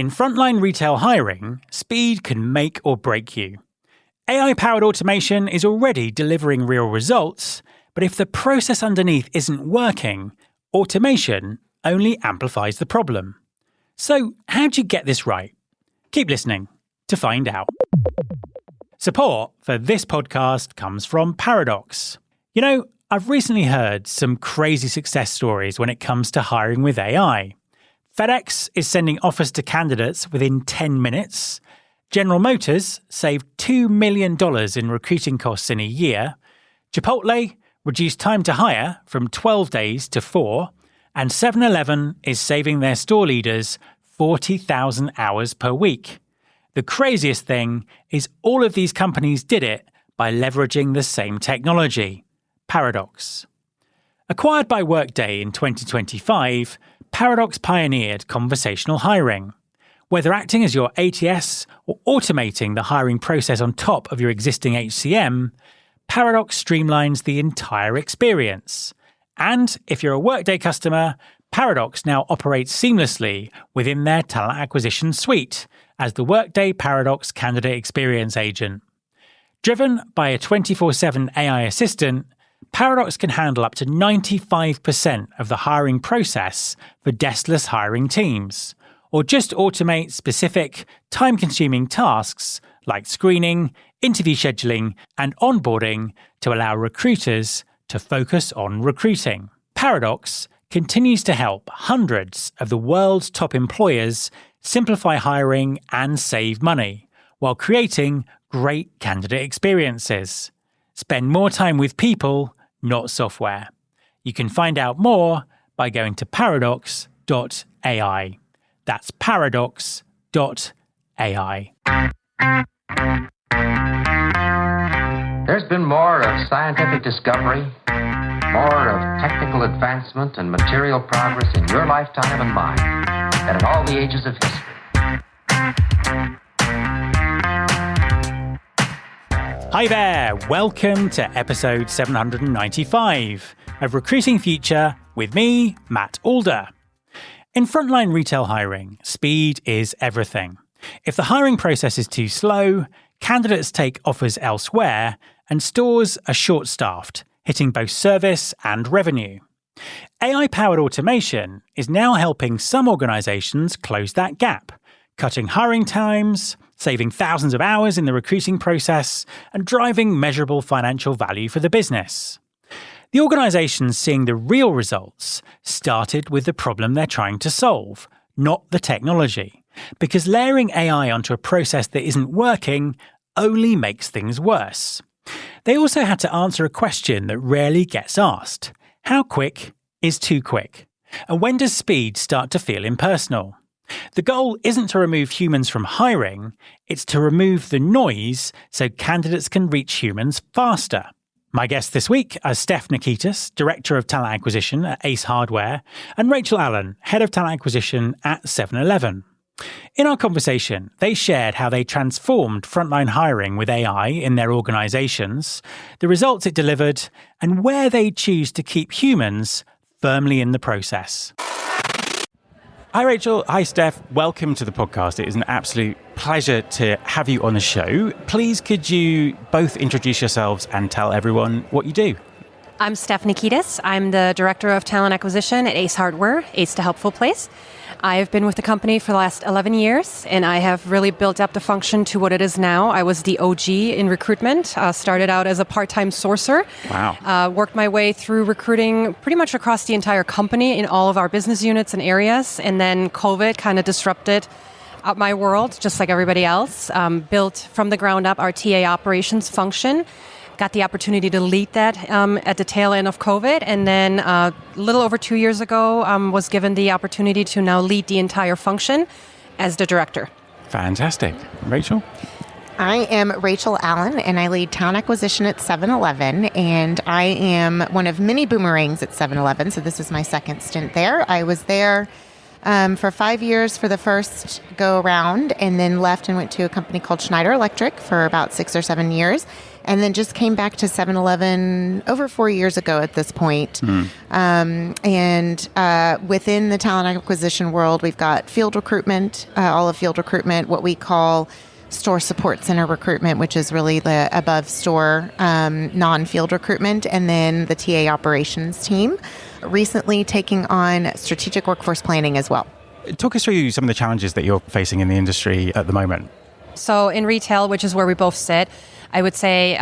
In frontline retail hiring, speed can make or break you. AI-powered automation is already delivering real results, but if the process underneath isn't working, automation only amplifies the problem. So, how do you get this right? Keep listening to find out. Support for this podcast comes from Paradox. You know, I've recently heard some crazy success stories when it comes to hiring with AI. FedEx is sending offers to candidates within 10 minutes. General Motors saved $2 million in recruiting costs in a year. Chipotle reduced time to hire from 12 days to 4. And 7-Eleven is saving their store leaders 40,000 hours per week. The craziest thing is all of these companies did it by leveraging the same technology, Paradox. Acquired by Workday in 2025, Paradox pioneered conversational hiring. Whether acting as your ATS or automating the hiring process on top of your existing HCM, Paradox streamlines the entire experience. And if you're a Workday customer, Paradox now operates seamlessly within their talent acquisition suite as the Workday Paradox Candidate Experience Agent. Driven by a 24/7 AI assistant, Paradox can handle up to 95% of the hiring process for deskless hiring teams, or just automate specific, time-consuming tasks like screening, interview scheduling, and onboarding to allow recruiters to focus on recruiting. Paradox continues to help hundreds of the world's top employers simplify hiring and save money, while creating great candidate experiences. Spend more time with people, not software. You can find out more by going to paradox.ai. That's paradox.ai. There's been more of scientific discovery, more of technical advancement and material progress in your lifetime and mine than in all the ages of history. Hi there, welcome to episode 795 of Recruiting Future with me, Matt Alder. In frontline retail hiring, speed is everything. If the hiring process is too slow, candidates take offers elsewhere, and stores are short-staffed, hitting both service and revenue. AI-powered automation is now helping some organizations close that gap, cutting hiring times, saving thousands of hours in the recruiting process, and driving measurable financial value for the business. The organizations seeing the real results started with the problem they're trying to solve, not the technology, because layering AI onto a process that isn't working only makes things worse. They also had to answer a question that rarely gets asked. How quick is too quick? And when does speed start to feel impersonal? The goal isn't to remove humans from hiring, it's to remove the noise so candidates can reach humans faster. My guests this week are Steph Nikitas, Director of Talent Acquisition at Ace Hardware, and Rachel Allen, Head of Talent Acquisition at 7-Eleven. In our conversation, they shared how they transformed frontline hiring with AI in their organizations, the results it delivered, and where they choose to keep humans firmly in the process. Hi, Rachel. Hi, Steph. Welcome to the podcast. It is an absolute pleasure to have you on the show. Please, could you both introduce yourselves and tell everyone what you do? I'm Steph Nikitas. I'm the Director of Talent Acquisition at Ace Hardware, Ace to Helpful Place. I've been with the company for the last 11 years, and I have really built up the function to what it is now. I was the OG in recruitment, started out as a part-time sourcer. Wow. Worked my way through recruiting pretty much across the entire company in all of our business units and areas, and then COVID kind of disrupted my world, just like everybody else. Built from the ground up our TA operations function. Got the opportunity to lead that at the tail end of COVID, and then a little over 2 years ago was given the opportunity to now lead the entire function as the director. Fantastic. Rachel? I am Rachel Allen, and I lead talent acquisition at 7-Eleven, and I am one of many boomerangs at 7-Eleven, so this is my second stint there. I was there for 5 years for the first go around, and then left and went to a company called Schneider Electric for about 6 or 7 years. and then just came back to 7-Eleven over 4 years ago at this point. And within the talent acquisition world, we've got field recruitment, all of field recruitment, what we call store support center recruitment, which is really the above store non-field recruitment, and then the TA operations team, recently taking on strategic workforce planning as well. Talk us through some of the challenges that you're facing in the industry at the moment. So in retail, which is where we both sit, I would say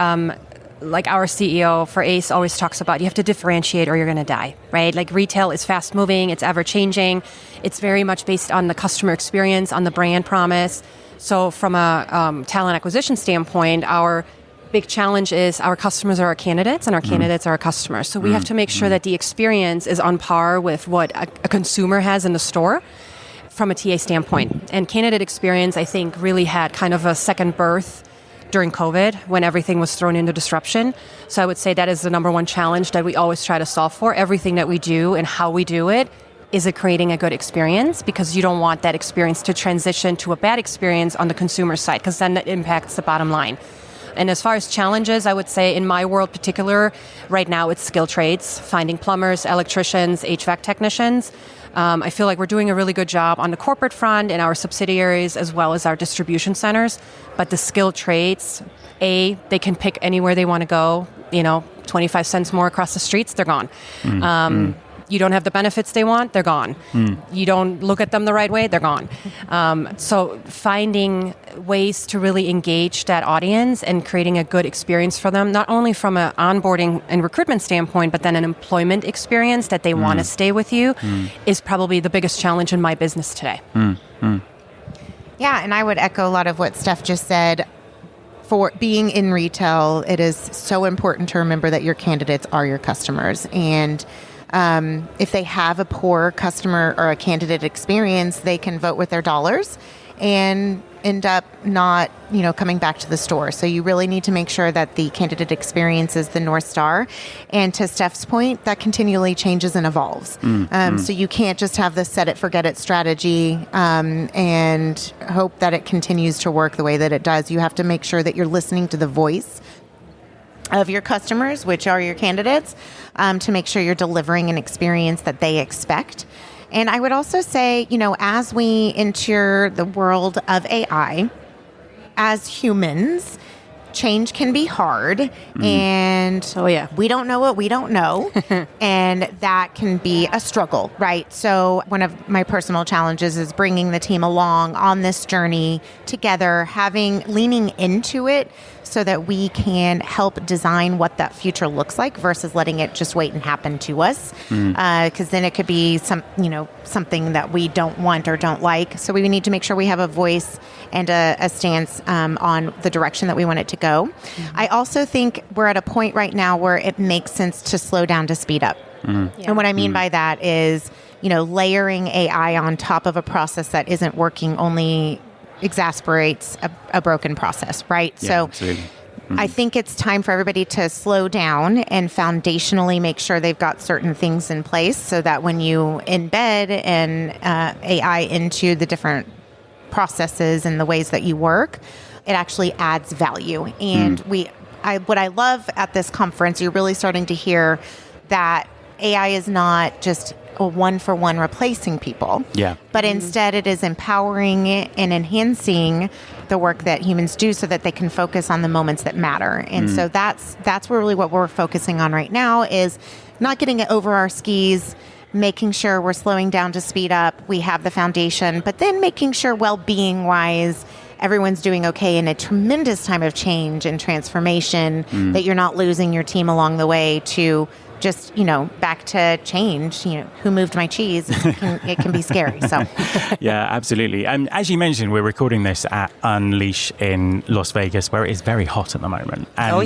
like our CEO for ACE always talks about, you have to differentiate or you're going to die, right? Like retail is fast moving, it's ever changing. It's very much based on the customer experience, on the brand promise. So from a talent acquisition standpoint, our big challenge is our customers are our candidates and our candidates are our customers. So we have to make sure that the experience is on par with what a consumer has in the store from a TA standpoint. And candidate experience, I think, really had kind of a second birth during COVID when everything was thrown into disruption. So I would say that is the number one challenge that we always try to solve for. Everything that we do and how we do it, is it creating a good experience? Because you don't want that experience to transition to a bad experience on the consumer side, because then that impacts the bottom line. And as far as challenges, I would say in my world particular, right now it's skilled trades, finding plumbers, electricians, HVAC technicians. I feel like we're doing a really good job on the corporate front in our subsidiaries as well as our distribution centers. But the skilled trades, they can pick anywhere they want to go, 25 cents more across the streets, they're gone. You don't have the benefits they want, they're gone. You don't look at them the right way, they're gone. So finding ways to really engage that audience and creating a good experience for them, not only from an onboarding and recruitment standpoint, but then an employment experience that they want to stay with you, is probably the biggest challenge in my business today. Yeah, and I would echo a lot of what Steph just said. For being in retail, it is so important to remember that your candidates are your customers. And if they have a poor customer or a candidate experience, they can vote with their dollars and end up not, coming back to the store. So you really need to make sure that the candidate experience is the North Star. And to Steph's point, that continually changes and evolves. So you can't just have this set it, forget it strategy and hope that it continues to work the way that it does. You have to make sure that you're listening to the voice of your customers, which are your candidates, to make sure you're delivering an experience that they expect. And I would also say, as we enter the world of AI, as humans, change can be hard. And we don't know what we don't know. And that can be a struggle, right? So one of my personal challenges is bringing the team along on this journey together, leaning into it so that we can help design what that future looks like versus letting it just wait and happen to us. Because then it could be something that we don't want or don't like. So we need to make sure we have a voice and a stance on the direction that we want it to go. I also think we're at a point right now where it makes sense to slow down to speed up. And what I mean by that is, layering AI on top of a process that isn't working only exasperates a broken process, right? Yeah, so I think it's time for everybody to slow down and foundationally make sure they've got certain things in place so that when you embed an AI into the different processes and the ways that you work, it actually adds value. And what I love at this conference, you're really starting to hear that AI is not just a one-for-one replacing people. But instead it is empowering and enhancing the work that humans do so that they can focus on the moments that matter. And so that's really what we're focusing on right now, is not getting it over our skis, making sure we're slowing down to speed up, we have the foundation, but then making sure well-being wise everyone's doing okay in a tremendous time of change and transformation, that you're not losing your team along the way to just, back to change, who moved my cheese? It can be scary. So, yeah, absolutely. And as you mentioned, we're recording this at Unleash in Las Vegas, where it is very hot at the moment. And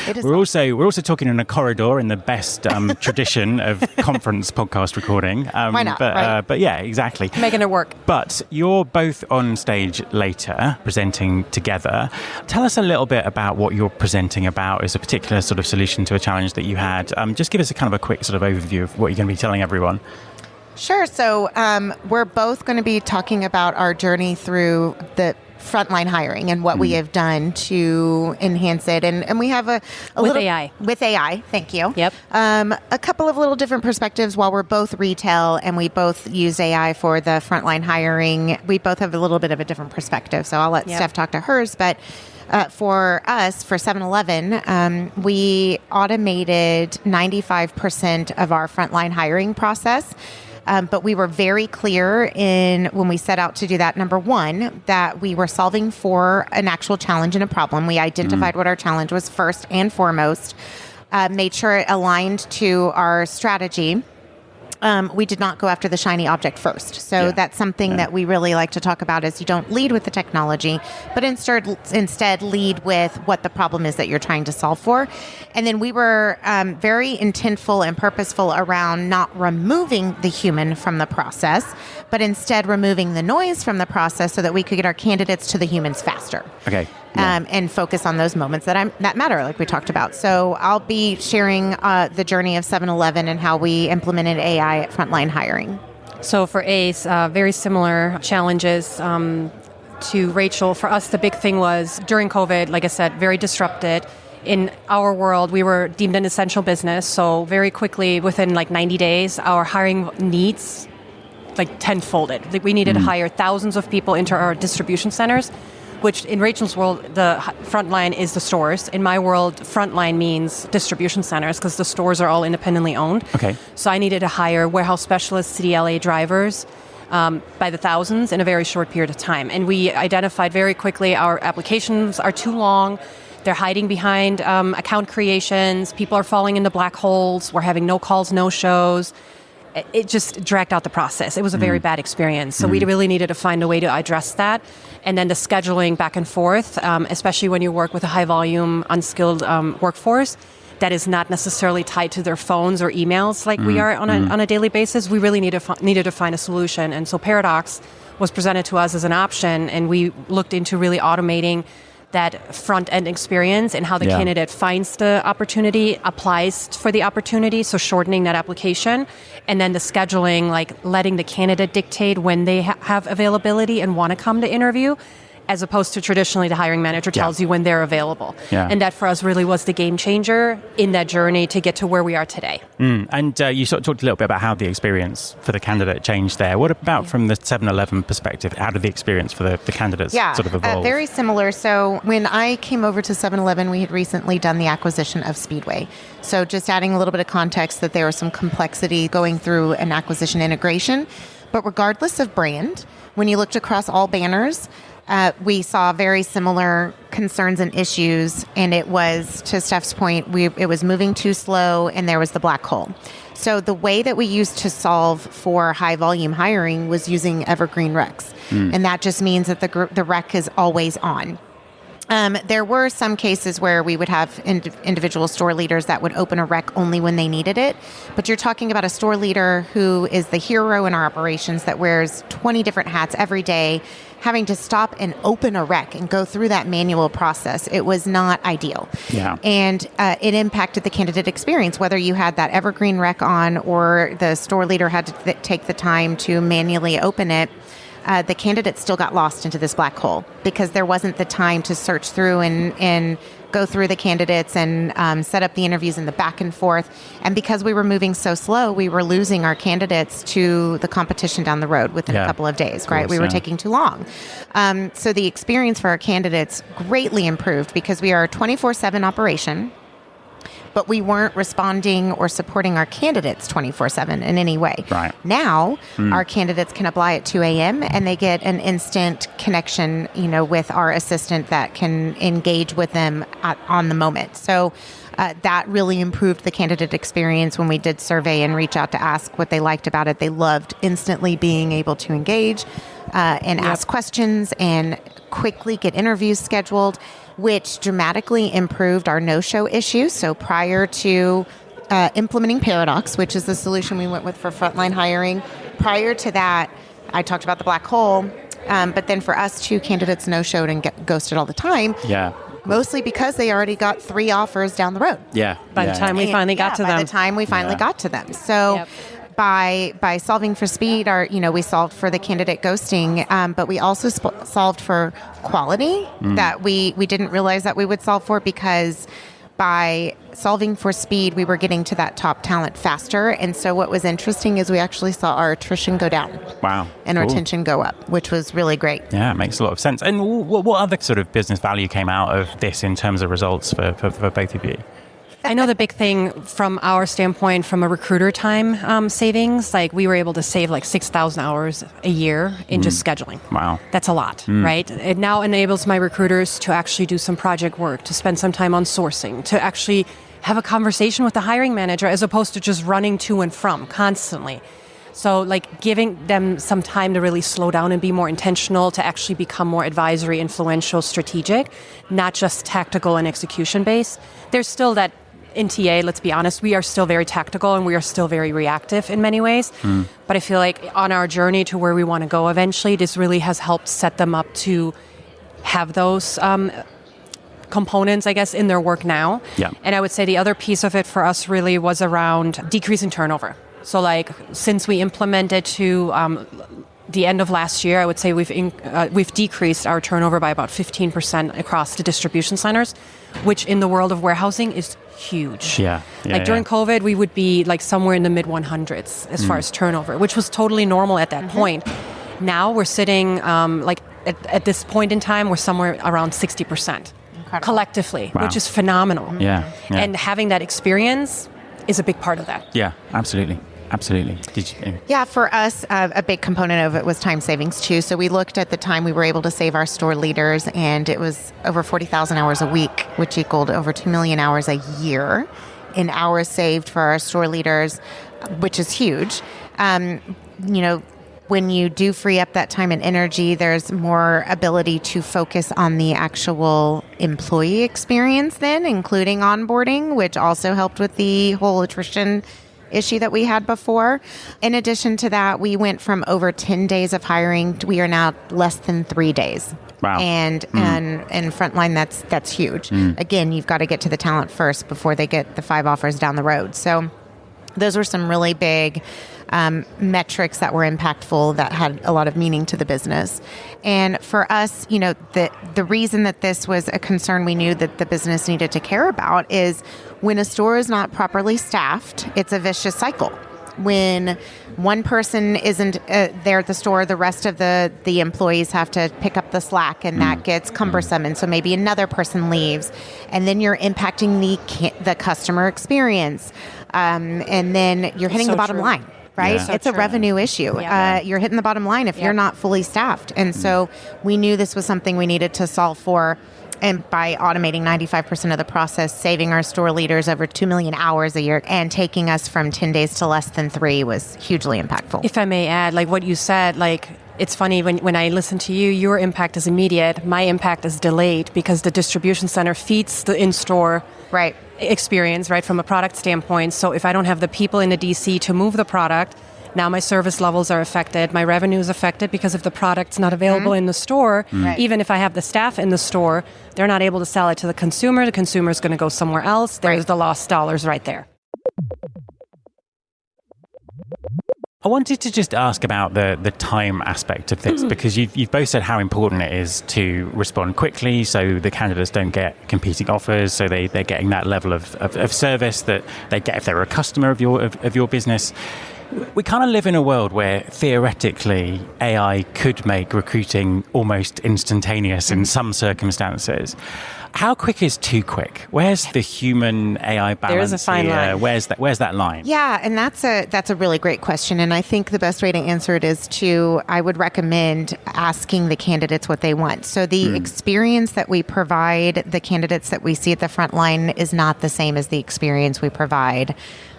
it is we're also talking in a corridor in the best tradition of conference podcast recording. Why not? Right? But yeah, exactly. Making it work. But you're both on stage later presenting together. Tell us a little bit about what you're presenting about as a particular sort of solution to a challenge that you had. Just give us a kind of a quick sort of overview of what you're going to be telling everyone. Sure. So we're both going to be talking about our journey through the frontline hiring and what we have done to enhance it. And we have a With little AI. With AI, thank you. Yep. A couple of little different perspectives. While we're both retail and we both use AI for the frontline hiring, we both have a little bit of a different perspective. So I'll let Steph talk to hers. But for us, for 7-Eleven, we automated 95% of our frontline hiring process. But we were very clear when we set out to do that. Number one, that we were solving for an actual challenge and a problem. We identified what our challenge was first and foremost, made sure it aligned to our strategy. We did not go after the shiny object first. So that's something that we really like to talk about is you don't lead with the technology, but instead lead with what the problem is that you're trying to solve for. And then we were very intentful and purposeful around not removing the human from the process, but instead removing the noise from the process so that we could get our candidates to the humans faster. Okay. And focus on those moments that matter, like we talked about. So I'll be sharing the journey of 7-Eleven and how we implemented AI at frontline hiring. So for ACE, very similar challenges to Rachel. For us, the big thing was during COVID, like I said, very disrupted. In our world, we were deemed an essential business. So very quickly, within like 90 days, our hiring needs like tenfolded. Like we needed to hire thousands of people into our distribution centers, which in Rachel's world, the frontline is the stores. In my world, frontline means distribution centers because the stores are all independently owned. Okay. So I needed to hire warehouse specialists, CDLA drivers by the thousands in a very short period of time. And we identified very quickly our applications are too long. They're hiding behind account creations. People are falling into black holes. We're having no calls, no shows. It just dragged out the process. It was a very bad experience. So we really needed to find a way to address that. And then the scheduling back and forth, especially when you work with a high volume, unskilled workforce that is not necessarily tied to their phones or emails like we are on a daily basis, we really needed to find a solution. And so Paradox was presented to us as an option, and we looked into really automating that front-end experience and how the candidate finds the opportunity, applies for the opportunity, so shortening that application, and then the scheduling, like letting the candidate dictate when they have availability and want to come to interview, as opposed to traditionally the hiring manager tells you when they're available. Yeah. And that for us really was the game changer in that journey to get to where we are today. And you sort of talked a little bit about how the experience for the candidate changed there. What about from the 7-Eleven perspective? How did the experience for the candidates sort of evolve? Very similar. So when I came over to 7-Eleven, we had recently done the acquisition of Speedway. So just adding a little bit of context that there was some complexity going through an acquisition integration. But regardless of brand, when you looked across all banners, we saw very similar concerns and issues, and it was, to Steph's point, it was moving too slow, and there was the black hole. So the way that we used to solve for high volume hiring was using evergreen recs, and that just means that the rec is always on. There were some cases where we would have individual store leaders that would open a rec only when they needed it. But you're talking about a store leader who is the hero in our operations that wears 20 different hats every day, having to stop and open a rec and go through that manual process. It was not ideal. Yeah. And it impacted the candidate experience, whether you had that evergreen rec on or the store leader had to take the time to manually open it. The candidates still got lost into this black hole because there wasn't the time to search through and go through the candidates and set up the interviews and the back and forth. And because we were moving so slow, we were losing our candidates to the competition down the road within a couple of days, right? We were taking too long. So the experience for our candidates greatly improved because we are a 24/7 operation, but we weren't responding or supporting our candidates 24/7 in any way. Right. Now, our candidates can apply at 2 a.m. and they get an instant connection, with our assistant that can engage with them on the moment. So that really improved the candidate experience when we did survey and reach out to ask what they liked about it. They loved instantly being able to engage and ask questions and quickly get interviews scheduled, which dramatically improved our no-show issue. So prior to implementing Paradox, which is the solution we went with for frontline hiring, prior to that, I talked about the black hole, but then for us, 2 candidates no-showed and ghosted all the time. Yeah. Mostly because they already got 3 offers down the road. Yeah. By the time we finally got to them. By the time we finally got to them. So by solving for speed, we solved for the candidate ghosting, but we also solved for quality that we didn't realize that we would solve for, because by solving for speed, we were getting to that top talent faster. And so what was interesting is we actually saw our attrition go down. Wow. And cool. retention go up, which was really great. Yeah, it makes a lot of sense. And what other sort of business value came out of this in terms of results for both of you? I know the big thing from our standpoint, from a recruiter time savings, like we were able to save like 6,000 hours a year in just scheduling. Wow. That's a lot, right? It now enables my recruiters to actually do some project work, to spend some time on sourcing, to actually have a conversation with the hiring manager as opposed to just running to and from constantly. So like giving them some time to really slow down and be more intentional, to actually become more advisory, influential, strategic, not just tactical and execution based. There's still that in TA, let's be honest, we are still very tactical and we are still very reactive in many ways. But I feel like on our journey to where we want to go eventually, this really has helped set them up to have those components, I guess, in their work now. Yeah. And I would say the other piece of it for us really was around decreasing turnover. So like since we implemented to the end of last year, I would say we've decreased our turnover by about 15% across the distribution centers, which in the world of warehousing is huge. During COVID, we would be like somewhere in the mid 100s as far as turnover, which was totally normal at that point. Now we're sitting at this point in time, we're somewhere around 60% collectively, which is phenomenal. Yeah. And having that experience is a big part of that. Yeah, absolutely. Absolutely. Yeah, for us, a big component of it was time savings too. So we looked at the time we were able to save our store leaders, and it was over 40,000 hours a week, which equaled over 2 million hours a year in hours saved for our store leaders, which is huge. When you do free up that time and energy, there's more ability to focus on the actual employee experience then, including onboarding, which also helped with the whole attrition issue that we had before. In addition to that, we went from over 10 days of hiring, we are now less than 3 days. Wow. And Frontline, that's huge. Again, you've got to get to the talent first before they get the 5 offers down the road. So those were some really big metrics that were impactful, that had a lot of meaning to the business. And for us, the reason that this was a concern we knew that the business needed to care about is when a store is not properly staffed, it's a vicious cycle. When one person isn't there at the store, the rest of the employees have to pick up the slack, and that gets cumbersome. And so maybe another person leaves, and then you're impacting the customer experience. And then you're hitting the bottom line. Right? Yeah. It's a revenue issue. Yeah. You're hitting the bottom line if you're not fully staffed. And so we knew this was something we needed to solve for. And by automating 95% of the process, saving our store leaders over 2 million hours a year, and taking us from 10 days to less than 3 was hugely impactful. If I may add, like what you said, like it's funny when I listen to you, your impact is immediate. My impact is delayed because the distribution center feeds the in-store experience, right, from a product standpoint. So if I don't have the people in the DC to move the product, now my service levels are affected. My revenue is affected because if the product's not available in the store, even if I have the staff in the store, they're not able to sell it to the consumer. The consumer is going to go somewhere else. There's the lost dollars right there. I wanted to just ask about the time aspect of this, because you've both said how important it is to respond quickly so the candidates don't get competing offers, so they're getting that level of service that they get if they're a customer of your business. We kind of live in a world where theoretically AI could make recruiting almost instantaneous in some circumstances. How quick is too quick? Where's the human AI balance? There is a fine line. Where's that line? Yeah, and that's a really great question. And I think the best way to answer it is I would recommend asking the candidates what they want. So the experience that we provide the candidates that we see at the front line is not the same as the experience we provide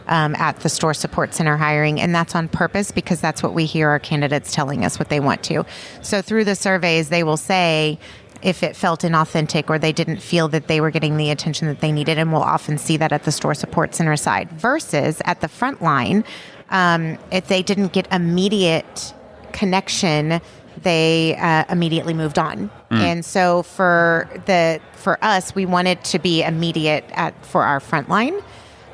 at the store support center hiring. And that's on purpose because that's what we hear our candidates telling us what they want to. So through the surveys, they will say if it felt inauthentic or they didn't feel that they were getting the attention that they needed. And we'll often see that at the store support center side versus at the front line. If they didn't get immediate connection, they immediately moved on. And so for us, we wanted to be immediate for our front line.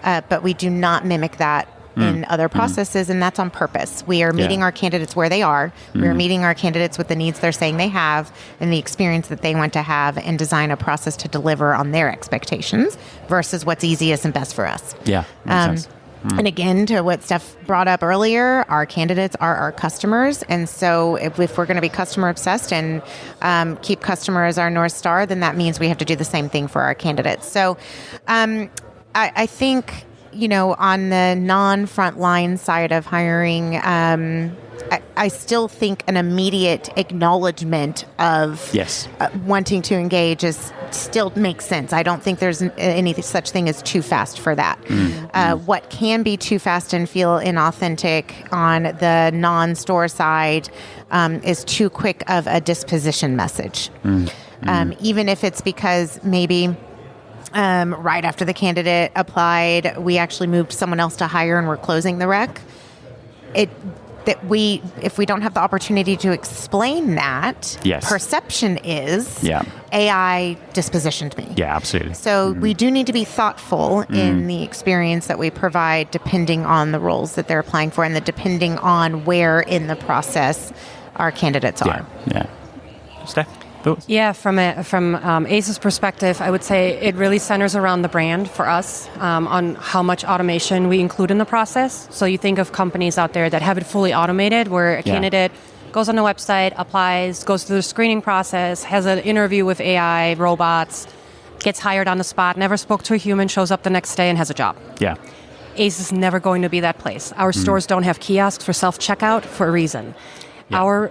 But we do not mimic that in other processes, and that's on purpose. We are meeting our candidates where they are. We are meeting our candidates with the needs they're saying they have and the experience that they want to have, and design a process to deliver on their expectations versus what's easiest and best for us. Yeah, makes sense. And again, to what Steph brought up earlier, our candidates are our customers. And so if we're going to be customer obsessed and keep customer as our North Star, then that means we have to do the same thing for our candidates. So I think, on the non-frontline side of hiring, I still think an immediate acknowledgement of wanting to engage still makes sense. I don't think there's any such thing as too fast for that. What can be too fast and feel inauthentic on the non-store side is too quick of a disposition message. Even if it's because maybe right after the candidate applied, we actually moved someone else to hire and we're closing the rec. If we don't have the opportunity to explain that, perception is AI dispositioned me. Yeah, absolutely. So we do need to be thoughtful in the experience that we provide, depending on the roles that they're applying for, and depending on where in the process our candidates are. Yeah. Steph? Thoughts? Yeah, from ACE's perspective, I would say it really centers around the brand for us on how much automation we include in the process. So you think of companies out there that have it fully automated, where a candidate goes on the website, applies, goes through the screening process, has an interview with AI, robots, gets hired on the spot, never spoke to a human, shows up the next day and has a job. Yeah. ACE is never going to be that place. Our stores don't have kiosks for self-checkout for a reason. Yeah.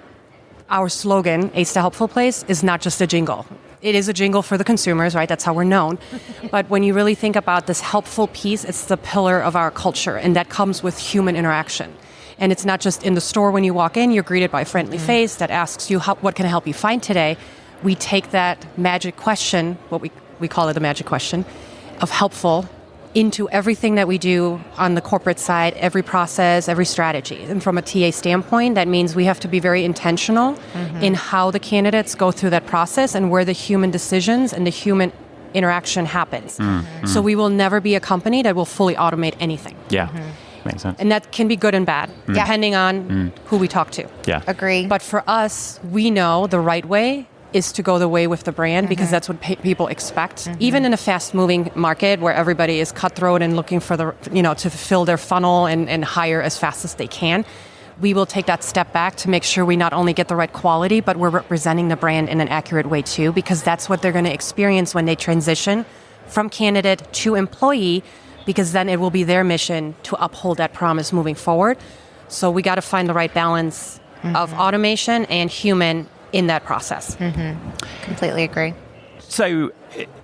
Our slogan, Ace the Helpful Place, is not just a jingle. It is a jingle for the consumers, right? That's how we're known. But when you really think about this helpful piece, it's the pillar of our culture, and that comes with human interaction. And it's not just in the store when you walk in, you're greeted by a friendly face that asks you, what can I help you find today? We take that magic question, what we call it the magic question, of helpful, into everything that we do on the corporate side, every process, every strategy. And from a TA standpoint, that means we have to be very intentional in how the candidates go through that process and where the human decisions and the human interaction happens. So we will never be a company that will fully automate anything. Yeah. Makes sense. And that can be good and bad, depending on who we talk to. Yeah. Agree. But for us, we know the right way is to go the way with the brand, because that's what people expect. Even in a fast-moving market where everybody is cutthroat and looking for to fill their funnel and hire as fast as they can, we will take that step back to make sure we not only get the right quality, but we're representing the brand in an accurate way too, because that's what they're going to experience when they transition from candidate to employee, because then it will be their mission to uphold that promise moving forward. So we got to find the right balance of automation and human in that process. Completely agree. So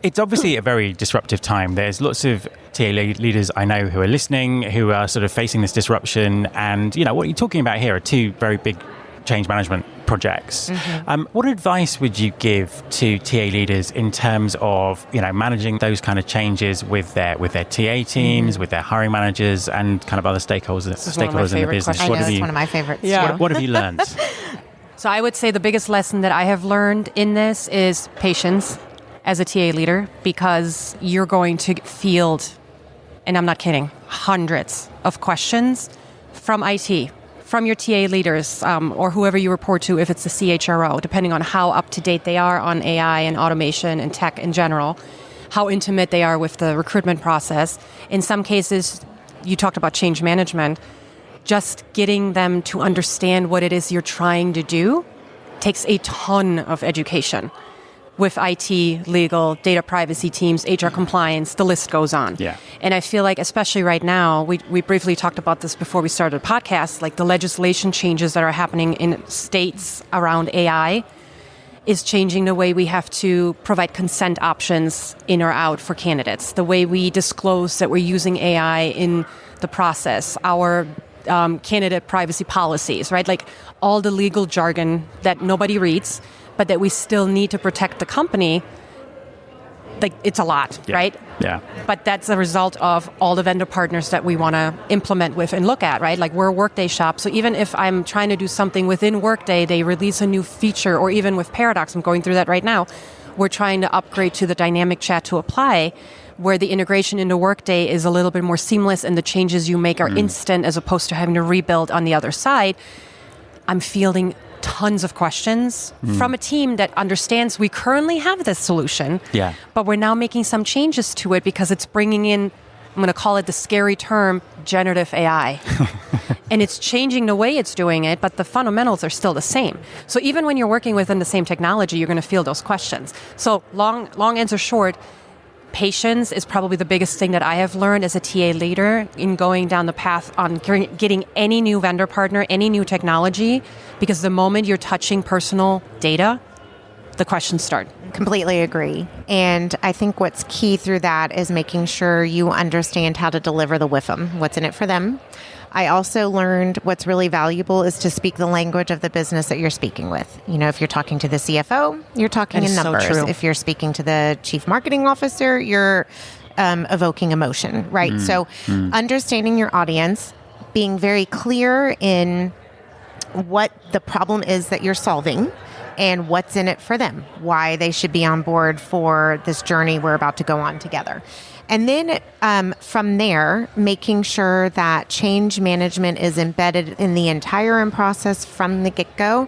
it's obviously a very disruptive time. There's lots of TA leaders I know who are listening, who are sort of facing this disruption. And, what you're talking about here are two very big change management projects. What advice would you give to TA leaders in terms of, managing those kind of changes with their TA teams, with their hiring managers, and kind of other stakeholders in the business? I know, it's one of my favorites. Yeah. What have you learned? So I would say the biggest lesson that I have learned in this is patience as a TA leader, because you're going to field, and I'm not kidding, hundreds of questions from IT, from your TA leaders, or whoever you report to, if it's the CHRO, depending on how up to date they are on AI and automation and tech in general, how intimate they are with the recruitment process. In some cases, you talked about change management. Just getting them to understand what it is you're trying to do takes a ton of education with IT, legal, data privacy teams, HR compliance, the list goes on. Yeah. And I feel like, especially right now, we briefly talked about this before we started the podcast, like the legislation changes that are happening in states around AI is changing the way we have to provide consent options in or out for candidates, the way we disclose that we're using AI in the process, our candidate privacy policies, right? Like all the legal jargon that nobody reads, but that we still need to protect the company. Like it's a lot, right? Yeah. But that's a result of all the vendor partners that we want to implement with and look at, right? Like we're a Workday shop. So even if I'm trying to do something within Workday, they release a new feature, or even with Paradox, I'm going through that right now. We're trying to upgrade to the dynamic chat to apply. where the integration into Workday is a little bit more seamless and the changes you make are instant as opposed to having to rebuild on the other side, I'm fielding tons of questions from a team that understands we currently have this solution, but we're now making some changes to it because it's bringing in, I'm going to call it the scary term, generative AI. And it's changing the way it's doing it, but the fundamentals are still the same. So even when you're working within the same technology, you're going to field those questions. So long answer short, patience is probably the biggest thing that I have learned as a TA leader in going down the path on getting any new vendor partner, any new technology, because the moment you're touching personal data, the questions start. Completely agree. And I think what's key through that is making sure you understand how to deliver the WIFM, what's in it for them. I also learned what's really valuable is to speak the language of the business that you're speaking with. You know, if you're talking to the CFO, you're talking in numbers. So true. If you're speaking to the chief marketing officer, you're evoking emotion, right? So understanding your audience, being very clear in what the problem is that you're solving and what's in it for them, why they should be on board for this journey we're about to go on together. And then from there, making sure that change management is embedded in the entire process from the get-go.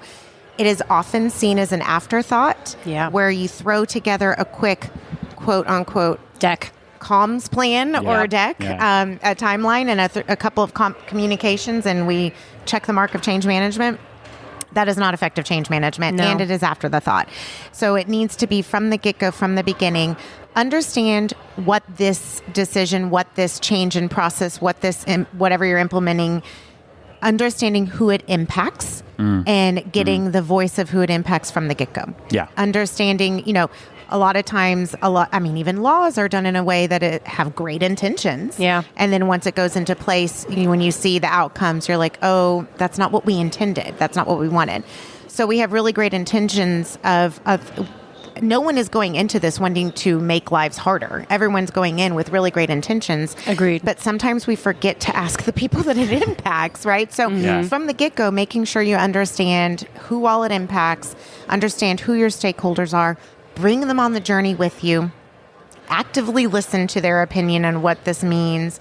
It is often seen as an afterthought where you throw together a quick, quote-unquote, deck. Comms plan or a deck, a timeline, and a couple of communications, and we check the mark of change management. That is not effective change management, and it is after the thought. So it needs to be from the get-go, from the beginning. Understand what this decision, what this change in process, whatever you're implementing, understanding who it impacts and getting the voice of who it impacts from the get-go. Yeah. Understanding, a lot of times, even laws are done in a way that it have great intentions. Yeah. And then once it goes into place, when you see the outcomes, you're like, oh, that's not what we intended. That's not what we wanted. So we have really great intentions of no one is going into this wanting to make lives harder. Everyone's going in with really great intentions. Agreed. But sometimes we forget to ask the people that it impacts, right? So from the get-go, making sure you understand who all it impacts, understand who your stakeholders are, bring them on the journey with you, actively listen to their opinion on what this means,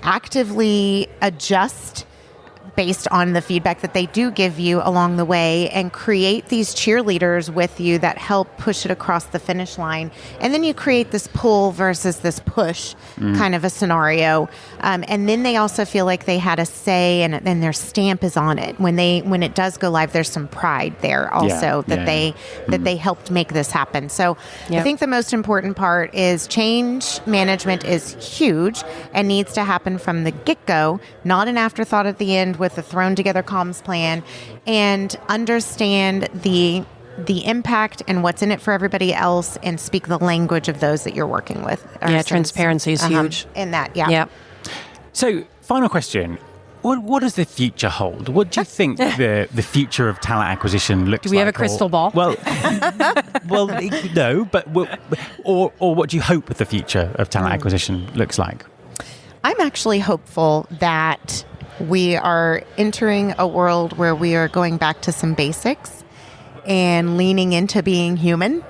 actively adjust based on the feedback that they do give you along the way, and create these cheerleaders with you that help push it across the finish line. And then you create this pull versus this push kind of a scenario. And then they also feel like they had a say and their stamp is on it. When it does go live, there's some pride there also that they helped make this happen. So I think the most important part is change management is huge and needs to happen from the get-go, not an afterthought at the end with a thrown together comms plan, and understand the impact and what's in it for everybody else, and speak the language of those that you're working with. Transparency is huge. In that, So, final question. What does the future hold? What do you think the future of talent acquisition looks like? Do we have a crystal ball? Well, no, but or what do you hope the future of talent acquisition looks like? I'm actually hopeful that we are entering a world where we are going back to some basics and leaning into being human.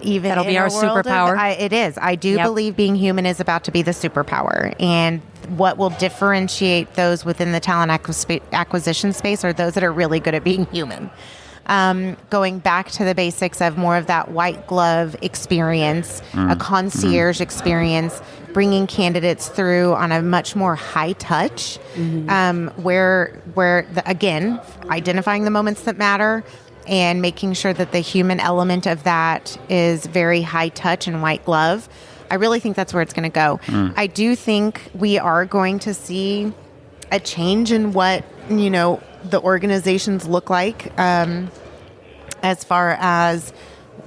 Even that'll be our superpower. It is. I do believe being human is about to be the superpower. And what will differentiate those within the talent acquisition space are those that are really good at being human. Going back to the basics of more of that white glove experience, a concierge experience, bringing candidates through on a much more high touch, where again, identifying the moments that matter and making sure that the human element of that is very high touch and white glove. I really think that's where it's going to go. I do think we are going to see a change in what, the organizations look like, as far as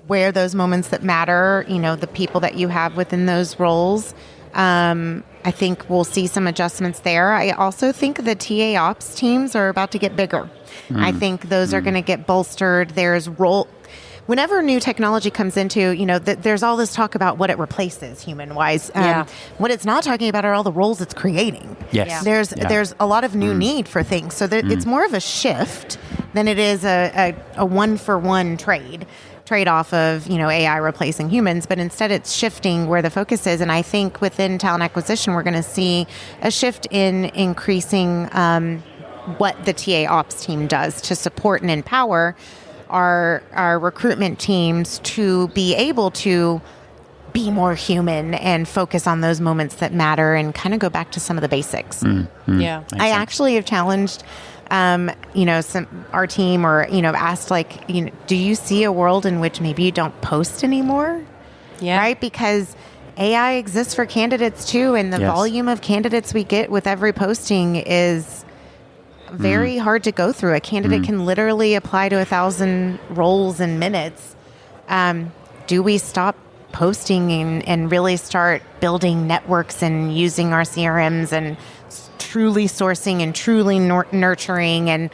where those moments that matter, the people that you have within those roles. I think we'll see some adjustments there. I also think the TA ops teams are about to get bigger. I think those are going to get bolstered. There's whenever new technology comes into, there's all this talk about what it replaces human-wise. What it's not talking about are all the roles it's creating. Yes. There's a lot of new need for things. So it's more of a shift than it is a one-for-one trade. trade-off of, AI replacing humans, but instead it's shifting where the focus is. And I think within talent acquisition, we're going to see a shift in increasing what the TA ops team does to support and empower our recruitment teams to be able to be more human and focus on those moments that matter and kind of go back to some of the basics. Yeah. I actually have challenged our team or, asked do you see a world in which maybe you don't post anymore? Yeah. Right? Because AI exists for candidates too. And the volume of candidates we get with every posting is very hard to go through. A candidate can literally apply to 1,000 roles in minutes. Do we stop posting and really start building networks and using our CRMs and truly sourcing and truly nurturing and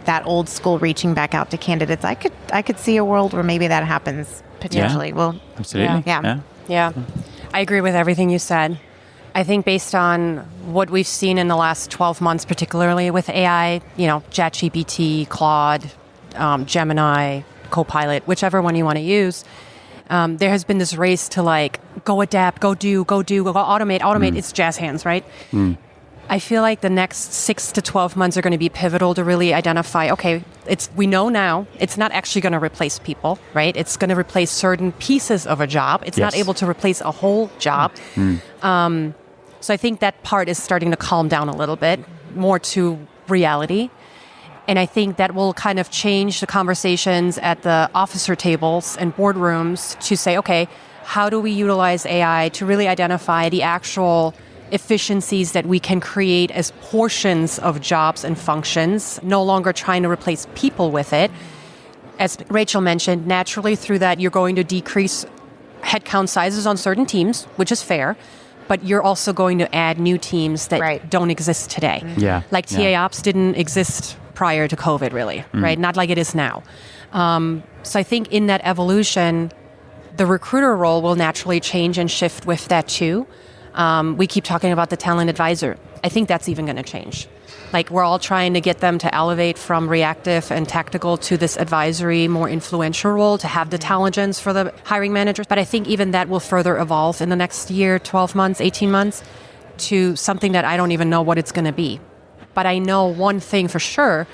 that old school reaching back out to candidates? I could see a world where maybe that happens potentially. Yeah. Well, Absolutely. Yeah. I agree with everything you said. I think based on what we've seen in the last 12 months, particularly with AI, ChatGPT, Claude, Gemini, Copilot, whichever one you want to use, there has been this race to go adapt, go do, go automate. It's jazz hands, right? I feel like the next 6 to 12 months are going to be pivotal to really identify, okay, we know now it's not actually going to replace people, right? It's going to replace certain pieces of a job. It's not able to replace a whole job. So I think that part is starting to calm down a little bit, more to reality. And I think that will kind of change the conversations at the officer tables and boardrooms to say, okay, how do we utilize AI to really identify the actual efficiencies that we can create as portions of jobs and functions, no longer trying to replace people with it. As Rachel mentioned, naturally through that, you're going to decrease headcount sizes on certain teams, which is fair, but you're also going to add new teams that don't exist today. Yeah. Like TA Ops didn't exist prior to COVID, really, right? Not like it is now. So I think in that evolution, the recruiter role will naturally change and shift with that too. We keep talking about the talent advisor. I think that's even going to change. We're all trying to get them to elevate from reactive and tactical to this advisory, more influential role to have the intelligence for the hiring managers. But I think even that will further evolve in the next year, 12 months, 18 months to something that I don't even know what it's going to be. But I know one thing for sure.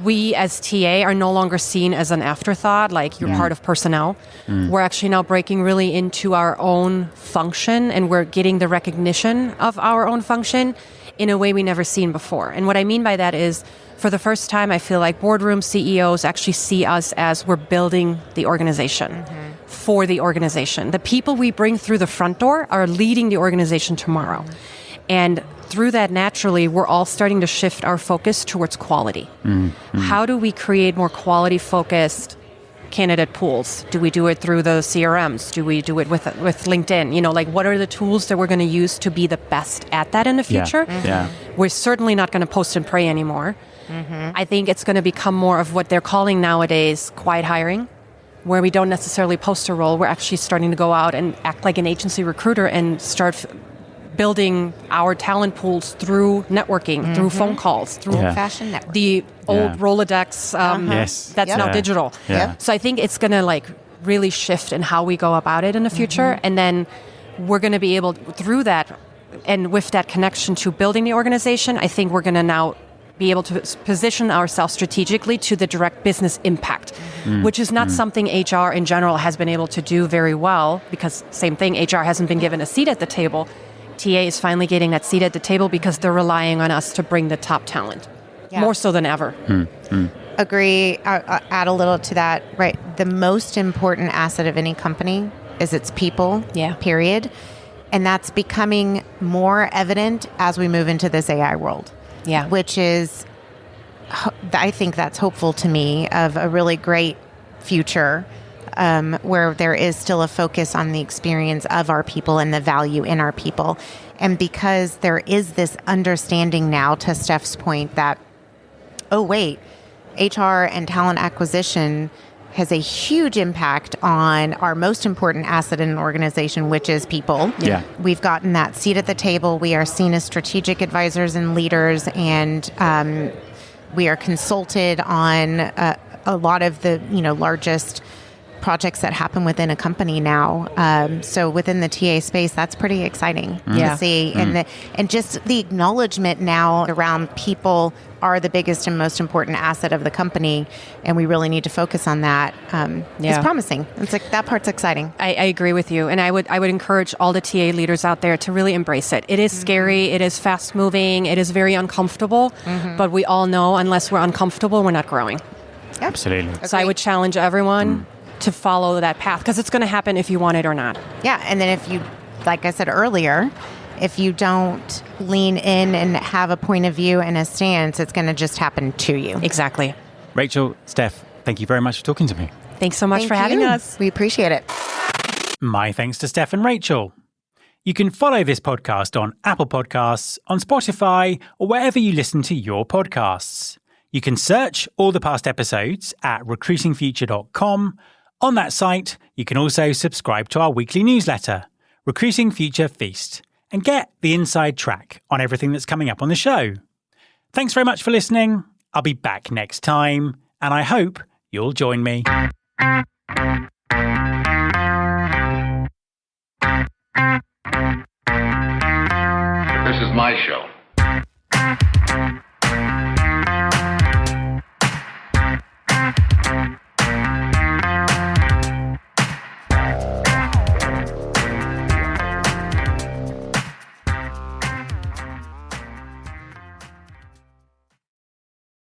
We as TA are no longer seen as an afterthought, like you're part of personnel. We're actually now breaking really into our own function and we're getting the recognition of our own function in a way we never seen before. And what I mean by that is, for the first time, I feel like boardroom CEOs actually see us as we're building the organization for the organization. The people we bring through the front door are leading the organization tomorrow. And through that, naturally, we're all starting to shift our focus towards quality. How do we create more quality-focused candidate pools? Do we do it through the CRMs? Do we do it with LinkedIn? What are the tools that we're going to use to be the best at that in the future? We're certainly not going to post and pray anymore. I think it's going to become more of what they're calling nowadays quiet hiring, where we don't necessarily post a role. We're actually starting to go out and act like an agency recruiter and start building our talent pools through networking, through phone calls, through old-fashioned network. the old Rolodex that's now digital. So I think it's going to really shift in how we go about it in the future. And then we're going to be able, through that and with that connection to building the organization, I think we're going to now be able to position ourselves strategically to the direct business impact, which is not something HR in general has been able to do very well, because same thing, HR hasn't been given a seat at the table. TA is finally getting that seat at the table because they're relying on us to bring the top talent, more so than ever. Agree. I'll add a little to that. Right. The most important asset of any company is its people, period. And that's becoming more evident as we move into this AI world. Which is, I think that's hopeful to me, of a really great future where there is still a focus on the experience of our people and the value in our people. And because there is this understanding now, to Steph's point, that, HR and talent acquisition has a huge impact on our most important asset in an organization, which is people. We've gotten that seat at the table. We are seen as strategic advisors and leaders, and we are consulted on a lot of the largest projects that happen within a company now. So within the TA space, that's pretty exciting to see. And just the acknowledgement now around people are the biggest and most important asset of the company, and we really need to focus on that. It's promising. It's like that part's exciting. I agree with you, and I would encourage all the TA leaders out there to really embrace it. It is scary, it is fast moving, it is very uncomfortable, but we all know unless we're uncomfortable, we're not growing. Yep. Absolutely. So I would challenge everyone to follow that path, because it's going to happen if you want it or not. Yeah, and then if you, like I said earlier, if you don't lean in and have a point of view and a stance, it's going to just happen to you. Exactly. Rachel, Steph, thank you very much for talking to me. Thanks so much for having us. We appreciate it. My thanks to Steph and Rachel. You can follow this podcast on Apple Podcasts, on Spotify, or wherever you listen to your podcasts. You can search all the past episodes at recruitingfuture.com. On that site, you can also subscribe to our weekly newsletter, Recruiting Future Feast, and get the inside track on everything that's coming up on the show. Thanks very much for listening. I'll be back next time, and I hope you'll join me. This is my show.